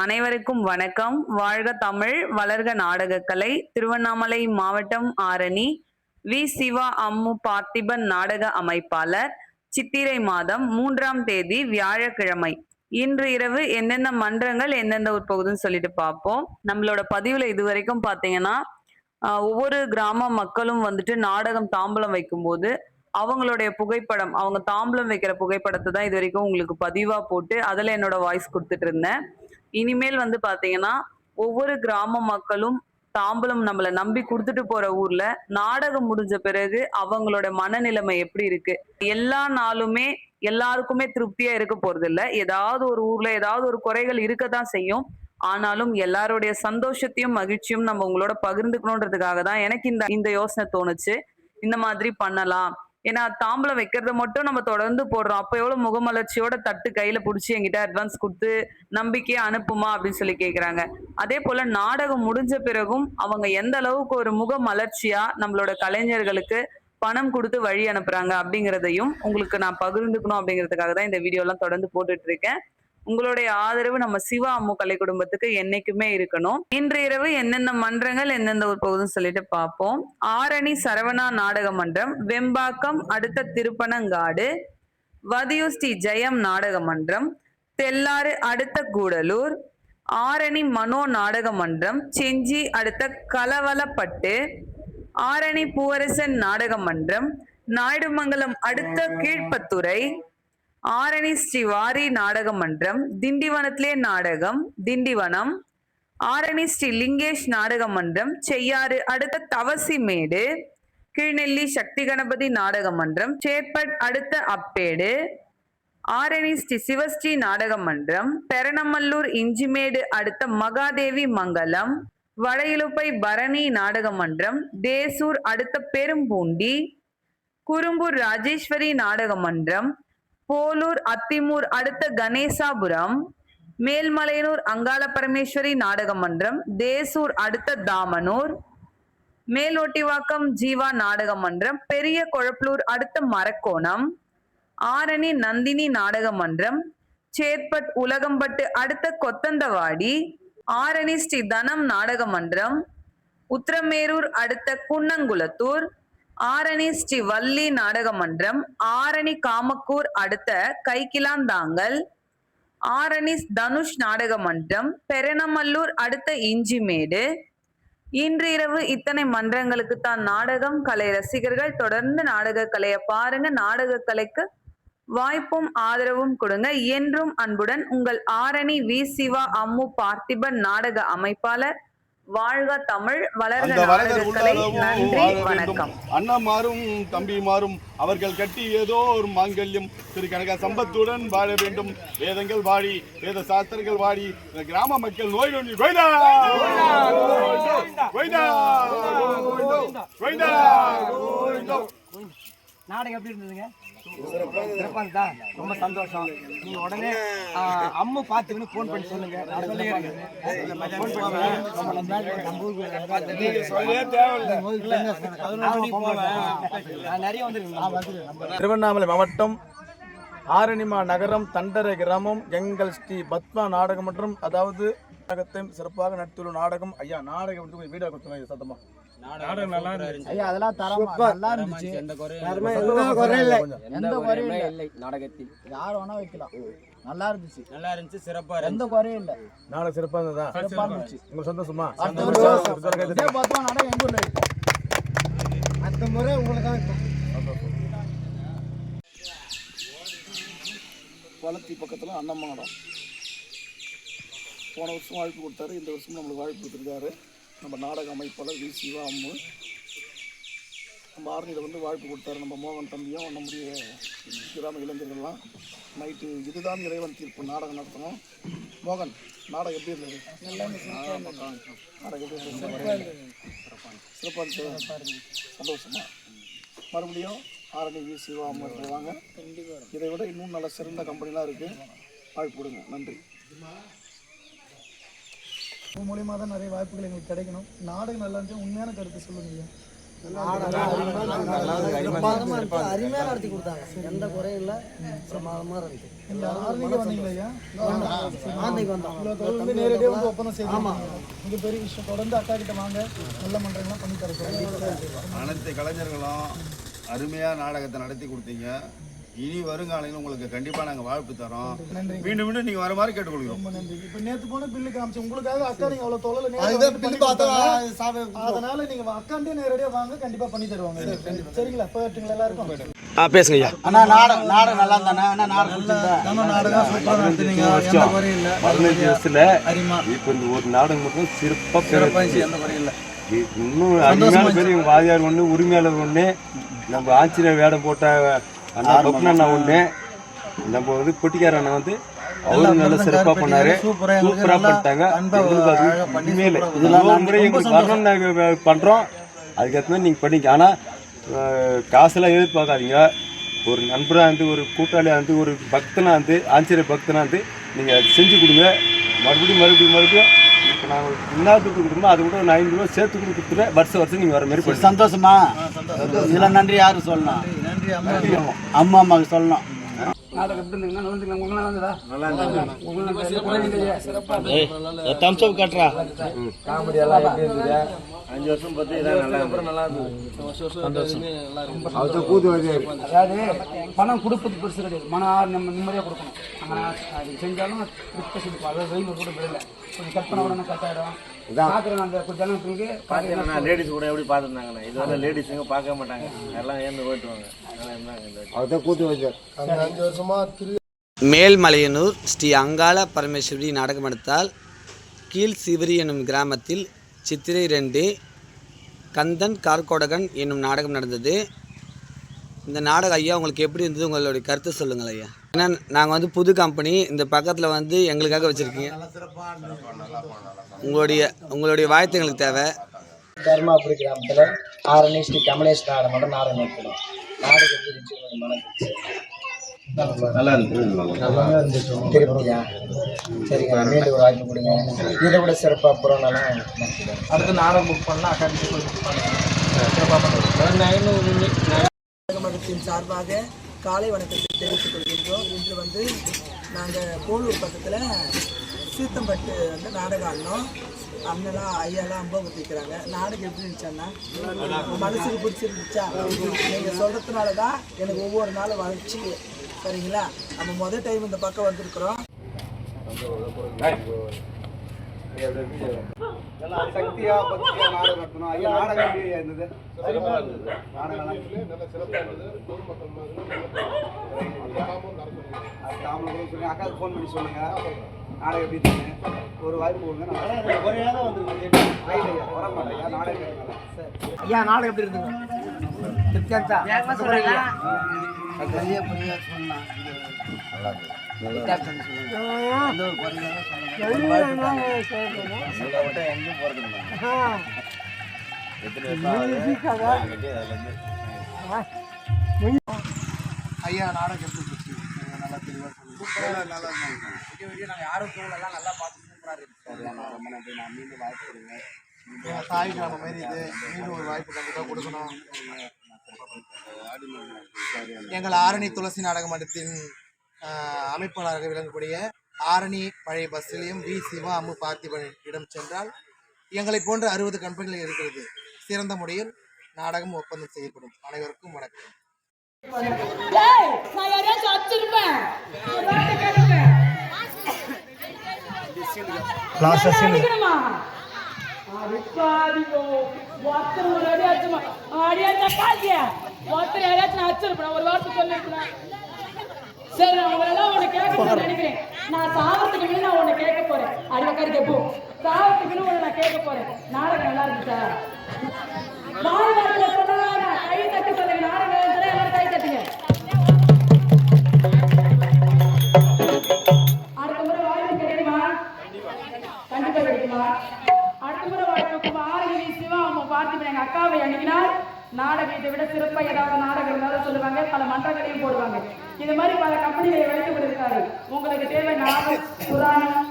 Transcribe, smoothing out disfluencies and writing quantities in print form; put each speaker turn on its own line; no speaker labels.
அனைவருக்கும் வணக்கம். வாழ்க தமிழ், வளர்க நாடகக்கலை. திருவண்ணாமலை மாவட்டம் ஆரணி வி. சிவா அம்மு பார்த்திபன் நாடக அமைப்பாளர். சித்திரை மாதம் 3ஆம் தேதி வியாழக்கிழமை. இன்று இரவு எந்தெந்த மன்றங்கள் எந்தெந்த உட்பகுதுன்னு சொல்லிட்டு பார்ப்போம். நம்மளோட பதிவுல இதுவரைக்கும் பார்த்தீங்கன்னா, ஒவ்வொரு கிராம மக்களும் வந்துட்டு நாடகம் தாம்பலம் வைக்கும்போது, அவங்களுடைய புகைப்படம், அவங்க தாம்பலம் வைக்கிற புகைப்படத்த தான் இதுவரைக்கும் உங்களுக்கு பதிவா போட்டு, அதுல என்னோட வாய்ஸ் குடுத்துட்டு இருந்தேன். இனிமேல் வந்து பாத்தீங்கன்னா, ஒவ்வொரு கிராம மக்களும் தாம்பலம் நம்மள நம்பி குடுத்துட்டு போற ஊர்ல, நாடகம் முடிஞ்ச பிறகு அவங்களோட மனநிலைமை எப்படி இருக்கு? எல்லா நாளுமே எல்லாருக்குமே திருப்தியா இருக்க போறதில்ல. ஏதாவது ஒரு ஊர்ல ஏதாவது ஒரு குறைகள் இருக்கத்தான் செய்யும். ஆனாலும் எல்லாருடைய சந்தோஷத்தையும், மகிழ்ச்சியும் நம்ம உங்களோட பகிர்ந்துக்கணுன்றதுக்காக தான் எனக்கு இந்த இந்த யோசனை தோணுச்சு. இந்த மாதிரி பண்ணலாம். ஏன்னா தாம்பலம் வைக்கிறத மட்டும் நம்ம தொடர்ந்து போடுறோம். அப்ப எவ்வளவு முகமலர்ச்சியோட தட்டு கையில புடிச்சு என்கிட்ட அட்வான்ஸ் குடுத்து நம்பிக்கையா அனுப்புமா அப்படின்னு சொல்லி கேக்குறாங்க. அதே போல நாடகம் முடிஞ்ச பிறகும் அவங்க எந்த அளவுக்கு ஒரு முக மலர்ச்சியா நம்மளோட கலைஞர்களுக்கு பணம் குடுத்து வழி அனுப்புறாங்க அப்படிங்கிறதையும் உங்களுக்கு நான் பகிர்ந்துக்கணும் அப்படிங்கிறதுக்காக தான் இந்த வீடியோ எல்லாம் தொடர்ந்து போட்டுட்டு இருக்கேன். உங்களுடைய ஆதரவு நம்ம சிவா அம்மு கலை குடும்பத்துக்கு என்னைக்குமே இருக்கணும். இன்று இரவு எந்தெந்த மன்றங்கள் எந்தெந்த ஊர் போகுதுன்னு சொல்லிட்டு பார்ப்போம். ஆரணி சரவணா நாடக மன்றம், வெம்பாக்கம் அடுத்த திருப்பனங்காடு, வதியூர் ஸ்ரீ ஜெயம் நாடக மன்றம், தெல்லாறு அடுத்த கூடலூர், ஆரணி மனோ நாடக மன்றம், செஞ்சி அடுத்த கலவலப்பட்டு, ஆரணி பூவரசன் நாடக மன்றம், நாயுடுமங்கலம் அடுத்த கீழ்ப்பத்துறை, ஆரணி ஸ்ரீ வாரி நாடக மன்றம், திண்டிவனத்திலே நாடகம் திண்டிவனம், ஆரணி ஸ்ரீ லிங்கேஷ் நாடக மன்றம், செய்யாறு அடுத்த தவசிமேடு, கீழ்நெல்லி சக்தி கணபதி நாடக மன்றம், சேப்பட் அடுத்த அப்பேடு, ஆரணி ஸ்ரீ சிவஸ்ரீ நாடக மன்றம், பெரணமல்லூர் இஞ்சிமேடு அடுத்த மகாதேவி மங்கலம், வளையிலுப்பை பரணி நாடக மன்றம், தேசூர் அடுத்த பெரும்பூண்டி, குறும்பூர் ராஜேஸ்வரி நாடக மன்றம், போலூர் அத்திமூர் அடுத்த கணேசாபுரம், மேல்மலையனூர் அங்காள பரமேஸ்வரி நாடக மன்றம், தேசூர் அடுத்த தாமனூர், மேலோட்டிவாக்கம் ஜீவா நாடக மன்றம், பெரிய கொழப்பலூர் அடுத்த மரக்கோணம், ஆரணி நந்தினி நாடக மன்றம், சேத்பட் உலகம்பட்டு அடுத்த கொத்தந்தவாடி, ஆரணி ஸ்ரீ தனம் நாடக மன்றம், உத்திரமேரூர் அடுத்த குன்னங்குளத்தூர், ஆரணி ஸ்ரீ வள்ளி நாடக மன்றம், ஆரணி காமக்கூர் அடுத்த கைக்கிலாந்தாங்கல், ஆரணி தனுஷ் நாடக மன்றம், பெரணமல்லூர் அடுத்த இஞ்சிமேடு. இன்று இரவு இத்தனை மன்றங்களுக்கு தான் நாடகம். கலை ரசிகர்கள் தொடர்ந்து நாடக கலையை பாருங்க. நாடக கலைக்கு வாய்ப்பும் ஆதரவும் கொடுங்க. என்றும் அன்புடன் உங்கள் ஆரணி வி. சிவா அம்மு பார்த்திபன் நாடக அமைப்பாளர். வாழ்க தமிழ், வளர்க நாடகக்கலை. நன்றி, வணக்கம்.
அண்ணமாரும் தம்பிமாரும் அவர்கள் கட்டி ஏதோ ஒரு மாங்கல்யம் திரு கனக சம்பத்துடன் வாழ வேண்டும். வேதங்கள் வாடி, வேத சாஸ்திரங்கள் வாடி, கிராம மக்கள் நோய் நொடி
நாடகம் எப்படி இருந்ததுங்க? சிறப்பா இருந்தா ரொம்ப சந்தோஷம். நீங்க உடனே அம்மு பார்த்துக்கின்னு போன் பண்ணி சொல்லுங்க. நிறைய வந்துருக்கு.
திருவண்ணாமலை மாவட்டம் ஆரணிமா நகரம் தண்டரை கிராமம் எங்கள் ஸ்ரீ பத்மா நாடகம் மற்றும் அதாவது நாடகத்தை சிறப்பாக நடத்தியுள்ள நாடகம். ஐயா நாடகம் வந்து வீடியோ கொடுத்துருங்க சத்தமா. நாடகம் நல்லா இருந்துச்சு ஐயா. அதெல்லாம் தரமா நல்லா இருந்துச்சு. எந்த குறையும் இல்லை நாடகத்தில். யார் வேணா வைக்கலாம். நல்லா இருந்துச்சு சிறப்பா இருந்துச்சு. எந்த குறையும் இல்லை. நாடகம் சிறப்பா இருந்ததா? சிறப்பா இருந்துச்சு. உங்களுக்கு சந்தோஷமா? இதே பத்மா நாடகம் எங்க ஊர்ல இருக்கு. அந்த முறை உங்களுக்கு தான்
வளர்த்தி பக்கத்தில் அண்ணம்மாடம் போன வருஷம் வாய்ப்பு கொடுத்தாரு. இந்த வருஷம் நம்மளுக்கு வாய்ப்பு கொடுத்துருக்காரு நம்ம நாடக அமைப்பாளர் வி. சிவா அம்மு. நம்ம ஆரணியில் வந்து வாய்ப்பு கொடுத்தாரு நம்ம மோகன் தம்பியும் நம்முடைய கிராம இளைஞர்கள்லாம். நைட்டு இதுதான் இறைவன் தீர்ப்பு நாடகம் நடத்தணும். மோகன் நாடகம் எப்படி இருந்தது? நாடகம் எப்படி இருந்தது? சிறப்பாக இருந்தது. சந்தோஷமா மறுபடியும் ஆரணி வி. சிவா அம்மு இருக்கிறாங்க. இதை விட இன்னும் நல்ல சிறந்த கம்பெனிலாம் இருக்குது. வாய்ப்பு கொடுங்க. நன்றி.
மூலியமாக தான் நிறைய வாய்ப்புகள் எங்களுக்கு கிடைக்கணும். நாடகம் நல்லா இருந்துச்சு. உண்மையான கருத்து சொல்லுங்க. அருமையாக நடத்தி கொடுத்தாங்க, எந்த குறையும் இல்லை, பிரமாதமாக இருந்துச்சு.
நேரடியாக வந்து ஒப்பந்தம் செய்து மிகப்பெரிய விஷயம். தொடர்ந்து அக்கா கிட்ட வாங்க, நல்ல மன்றங்கள்லாம் பண்ணி தர
அனைத்து கலைஞர்களும் அருமையாக நாடகத்தை நடத்தி கொடுத்தீங்க. இனி வருங்காலையில் உங்களுக்கு கண்டிப்பாக நாங்கள் வாழ்த்து தரோம். மீண்டும் மீண்டும் நீங்கள் வர மாதிரி கேட்டுக்கொள்கிறோம்.
ரொம்ப நன்றி. இப்போ நேற்று போன பில்லு காமிச்சு உங்களுக்காக அக்கா நீங்கள் அவ்வளோ தொழில் அதனால நீங்கள் அக்காண்டே நேரடியாக வாங்க, கண்டிப்பாக பண்ணி தருவாங்க. சரிங்களா? போயிட்டுங்களா எல்லாருக்கும்?
பேசுங்க ஐயா.
அண்ணா நாடகம் நல்லா இருந்தானே அண்ணா? நாடகம் சூப்பராக நடத்துனீங்க, எந்த குறையும் இல்லை.
15 வருஷத்துல இப்போ இந்த ஒரு நாடகம் மட்டும் சிறப்பாக
எந்த குறையும் இல்லை.
இன்னும் அருமையான பேர் எங்கள் வாதியார் ஒன்று, உரிமையாளர் ஒன்று, நம்ம ஆச்சரிய வேடம் போட்ட அண்ணா பப்னா ஒன்று, நம்ம வந்து பொட்டிக்கார அண்ணன் வந்து அவரும் நல்லா சிறப்பாக பண்ணாரு, சூப்பராக பண்ணிட்டாங்க. எங்களுக்கு அது உண்மையில இதெல்லாம் முறை எங்களுக்கு வரணும்னு நாங்கள் பண்ணுறோம். அதுக்கேற்ற மாதிரி நீங்கள் பண்ணிக்க. ஆனால் காசெல்லாம் எதிர்பார்க்காதீங்க. ஒரு நண்பராக இருந்து, ஒரு கூட்டாளியாக இருந்து, ஒரு பக்தனாக இருந்து, ஆச்சரிய பக்தனாக இருந்து நீங்கள் செஞ்சு கொடுங்க. மறுபடியும் இப்போ நாங்கள் இன்னத்துக்கு கொடுக்குறோமோ அது கூட ஒரு 5 ரூபா சேர்த்து கொடுத்துட்டு வருஷம் நீங்கள் வர மாதிரி போய்
சந்தோஷமா? இதில் நன்றி யாருக்கு சொல்லணும்? அம்மா அம்மாவுக்கு சொல்லணும்.
நாடகம் எப்படி இருந்தீங்கன்னா காமெடி எல்லாம் எப்படி இருந்தது?
5 வருஷம் பார்த்து நல்லா
அதாவது பணம் கொடுப்பது பெருசு கிடையாது, மன நம்ம நிம்மதியாக கொடுக்கணும். ஆனால் அது செஞ்சாலும் அதாவது வெயில் கூட விடலை, கொஞ்சம் கட் பண்ண உடனே கட் ஆகிடும். பார்க்குறேன் அந்த கொஞ்சம் ஜனத்துக்கு
பார்த்தீங்கன்னா லேடிஸ் கூட எப்படி பார்த்துருந்தாங்கண்ணே, இது வந்து லேடிஸுங்க பார்க்க மாட்டாங்க, எல்லாம் ஏந்து போயிட்டுவாங்க.
அதுதான் கூத்து வச்சார்.
5 வருஷமா
மேல்மலையனூர் ஸ்ரீ அங்காள பரமேஸ்வரி நாடக மன்றத்தால் கீழ் சிவரி என்னும் கிராமத்தில் சித்திரை 2 கந்தன் கார்கோடகன் என்னும் நாடகம் நடந்தது. இந்த நாடகம் ஐயா உங்களுக்கு எப்படி இருந்தது, உங்களுடைய கருத்து சொல்லுங்கள் ஐயா. ஏன்னா நாங்கள் வந்து புது கம்பெனி இந்த பக்கத்தில் வந்து எங்களுக்காக வச்சுருக்கீங்க, உங்களுடைய வாழ்த்து எங்களுக்கு தேவை.
தர்மாபுரி கிராமத்தில் ஆரணி ஸ்ரீ கமலேஷ் நாடகம் மட்டும் நாடகம் நடத்தணும். நாடகம் எப்படி இருந்துச்சு உங்களுக்கு மனது?
நல்லா இருந்துச்சு.
திருப்தியா? சரிங்க, மீண்டும் ஒரு வாய்ப்பு கொடுங்க. இதை விட சிறப்பாக புறநாளாக அடுத்து நாடகம் புக் பண்ணால்
மன்றத்தின் சார்பாக காலை வணக்கத்தை தெரிவித்துக் கொள்கின்றோம். இன்று வந்து நாங்கள் கோளூர் பக்கத்தில் சீத்தம்பட்டு வந்து நாடகம் ஆடினோம். அண்ணெல்லாம் ஐயாலாம் அனுபவத்திக்கிறாங்க. நாடகம் எப்படி இருந்துச்சான்னா மனசுக்கு பிடிச்சிருந்துச்சா? நீங்கள் சொல்கிறதுனால தான் எனக்கு ஒவ்வொரு நாளும் வளர்ச்சி. சரிங்களா? நம்ம முதல் டைம் இந்த பக்கம் வந்திருக்கிறோம்.
சக்தியா பக்தியா நாடகம் நடத்தணும். ஐயா நாடகம் எப்படி இருந்தது? அக்காவுக்கு ஃபோன் பண்ணி சொல்லுங்க நாடகம் எப்படி இருக்குன்னு. ஒரு வாய்ப்பு கொடுங்க.
ஐயா நாடகம் எப்படி இருந்தது? திருப்தியா?
ஐயா நாடகம் எப்படி இருந்துச்சு? நல்லா தெளிவாக
நாங்கள் யாரும் தூளெல்லாம் நல்லா பார்த்து சூப்பராக இருக்கு. ரொம்ப நன்றி. நான் மீண்டும் வாய்ப்பு கொடுங்க.
தாய் கிராமம் மாரி இது, மீண்டும் ஒரு வாய்ப்பு கண்டிப்பாக கொடுக்கணும். எங்கள் ஆரணி துளசி நாடக மன்றத்தின் அமைப்பாளராக விளங்கக்கூடிய ஆரணி பழைய பஸ் நிலையம் வி சிவா அம்மு பார்த்திபன் இடம் சென்றால் எங்களை போன்ற 60 கம்பெனிகள் இருக்கிறது. சிறந்த முறையில் நாடகம் ஒப்பந்தம் செய்யப்படும். அனைவருக்கும் வணக்கம்.
சரி, அவங்களெல்லாம் உன்னை கேட்க நினைக்கிறேன். நான் சாவத்துக்கு முன்னாடி நான் உன்னை கேட்க போறேன். அடிவக்காரி கேட்போ, சாவத்துக்கு உன்னை நான் கேட்க போறேன். நாடகம் நல்லா இருந்துச்சா? நாடகத்துல சொன்னாங்க கை தட்டி சொல்லுங்க. நாடகம் எல்லாரும் கை தட்டுங்க. அடுத்த முறை வாய்ப்பு கிடைக்குமா? கண்டிப்பா கிடைக்குமா? அடுத்த முறை வாய்ப்பு ஆரணி சிவா அம்மா பார்த்திபன் எங்க அக்காவை அணுகினார். நாடகத்தை விட சிறப்பாக ஏதாவது நாடகம் இருந்தாலும் சொல்லுவாங்க. பல மன்றங்களையும் போடுவாங்க. இது மாதிரி பல கம்பெனிகளை வைத்து கொண்டிருக்காரு. உங்களுக்கு தேவை நாடகம், புராணம்,